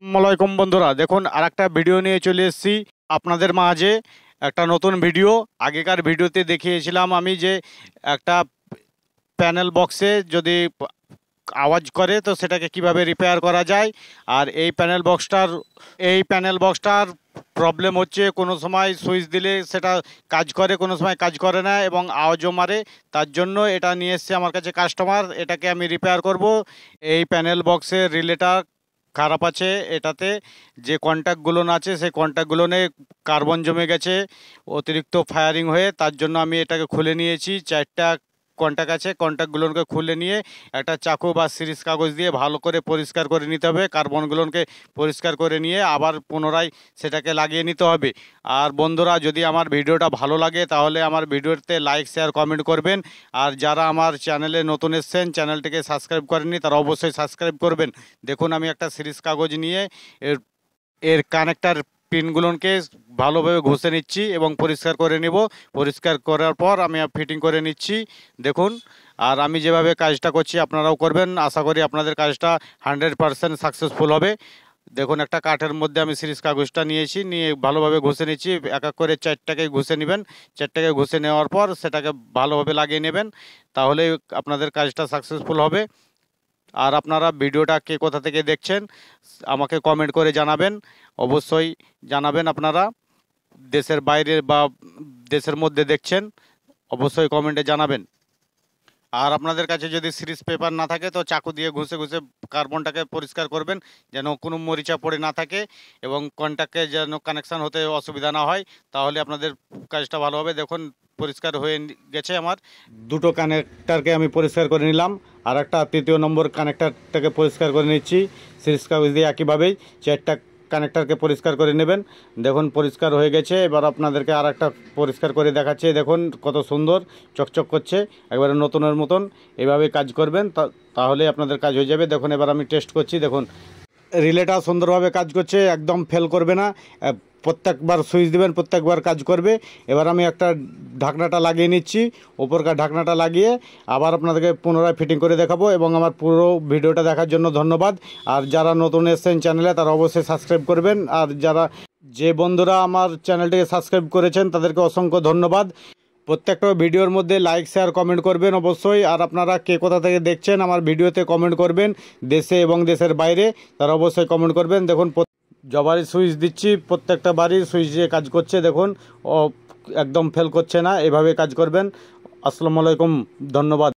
আসসালামাইকুম বন্ধুরা, দেখুন আরেকটা ভিডিও নিয়ে চলে এসেছি আপনাদের মাঝে। একটা নতুন ভিডিও। আগেকার ভিডিওতে দেখিয়েছিলাম আমি যে একটা প্যানেল বক্সে যদি আওয়াজ করে তো সেটাকে কিভাবে রিপেয়ার করা যায়। আর এই প্যানেল বক্সটার প্রবলেম হচ্ছে, কোনো সময় সুইচ দিলে সেটা কাজ করে, কোনো সময় কাজ করে না এবং আওয়াজও মারে। তার জন্য এটা নিয়ে এসছে আমার কাছে কাস্টমার, এটাকে আমি রিপেয়ার করব। এই প্যানেল বক্সের রিলেটা খারাপ আছে। এটাতে যে কন্ট্যাক্টগুলো আছে সেই কন্ট্যাক্টগুলোনে কার্বন জমে গেছে অতিরিক্ত ফায়ারিং হয়ে। তার জন্য আমি এটাকে খুলে নিয়েছি। 4টা কন্ট্যাক্ট আছে, কন্ট্যাক্টগুলোকে খুলে নিয়ে একটা চাকু বা সিরিজ কাগজ দিয়ে ভালো করে পরিষ্কার করে নিতে হবে। কার্বনগুলোকে পরিষ্কার করে নিয়ে আবার পুনরায় সেটাকে লাগিয়ে নিতে হবে। আর বন্ধুরা, যদি আমার ভিডিওটা ভালো লাগে তাহলে আমার ভিডিওতে লাইক শেয়ার কমেন্ট করবেন। আর যারা আমার চ্যানেলে নতুন এসেছেন, চ্যানেলটিকে সাবস্ক্রাইব করেননি, তারা অবশ্যই সাবস্ক্রাইব করবেন। দেখুন আমি একটা সিরিজ কাগজ নিয়ে এর এর কানেক্টার পিনগুলোকে ভালোভাবে ঘষে নিচ্ছি এবং পরিষ্কার করে নিব। পরিষ্কার করার পর আমি ফিটিং করে নিচ্ছি। দেখুন, আর আমি যেভাবে কাজটা করছি আপনারাও করবেন। আশা করি আপনাদের কাজটা 100% সাকসেসফুল হবে। দেখুন, একটা কাঠের মধ্যে আমি সিরিজ কাগজটা নিয়েছি, নিয়ে ভালোভাবে ঘষে নিচ্ছি। এক এক করে 4টাকে ঘষে নেবেন। 4টাকে ঘষে নেওয়ার পর সেটাকে ভালোভাবে লাগিয়ে নেবেন, তাহলে আপনাদের কাজটা সাকসেসফুল হবে। আর আপনারা ভিডিওটা কে কোথা থেকে দেখছেন আমাকে কমেন্ট করে জানাবেন। অবশ্যই জানাবেন আপনারা দেশের বাইরে বা দেশের মধ্যে দেখছেন, অবশ্যই কমেন্টে জানাবেন। আর আপনাদের কাছে যদি সিরিজ পেপার না থাকে তো চাকু দিয়ে ঘষে ঘষে কার্বনটাকে পরিষ্কার করবেন, যেন কোনো মরিচা পড়ে না থাকে এবং কন্ট্যাক্টে যেন কানেকশান হতে অসুবিধা না হয়, তাহলে আপনাদের কাজটা ভালো হবে। দেখুন, পরিষ্কার হয়ে গেছে আমার। দুটো কানেক্টারকে আমি পরিষ্কার করে নিলাম, আর একটা 3য় নম্বর কানেক্টারটাকে পরিষ্কার করে নিচ্ছি সিরিজ কাগজ দিয়ে। একইভাবেই 4টা কানেক্টারকে পরিষ্কার করে নেবেন। দেখুন পরিষ্কার হয়ে গেছে। এবার আপনাদেরকে আর একটা পরিষ্কার করে দেখাচ্ছে। দেখুন কত সুন্দর চকচক করছে, একবারে নতুনের মতন। এভাবে কাজ করবেন, তাহলে আপনাদের কাজ হয়ে যাবে। দেখুন এবার আমি টেস্ট করছি। দেখুন রিলেটা সুন্দরভাবে কাজ করছে, একদম ফেল করবে না। প্রত্যেকবার সুইচ দেবেন, প্রত্যেকবার কাজ করবে। এবার আমি একটা ঢাকনাটা লাগিয়ে নিচ্ছি, উপরকার ঢাকনাটা লাগিয়ে আবার আপনাদেরকে পুনরায় ফিটিং করে দেখাবো। এবং আমার পুরো ভিডিওটা দেখার জন্য ধন্যবাদ। আর যারা নতুন এসেছেন চ্যানেলে তারা অবশ্যই সাবস্ক্রাইব করবেন। আর যে বন্ধুরা আমার চ্যানেলটিকে সাবস্ক্রাইব করেছেন তাদেরকে অসংখ্য ধন্যবাদ। প্রত্যেকটা ভিডিওর মধ্যে লাইক শেয়ার কমেন্ট করবেন অবশ্যই। আর আপনারা কে কোথা থেকে দেখছেন আমার ভিডিওতে কমেন্ট করবেন, দেশে এবং দেশের বাইরে, তারা অবশ্যই কমেন্ট করবেন। দেখুন যবারই সুইচ দিচ্ছি প্রত্যেকটা বাড়ির সুইচ দিয়ে কাজ করছে। দেখুন একদম ফেল করছে না। এভাবে কাজ করবেন। আসসালামু আলাইকুম, ধন্যবাদ।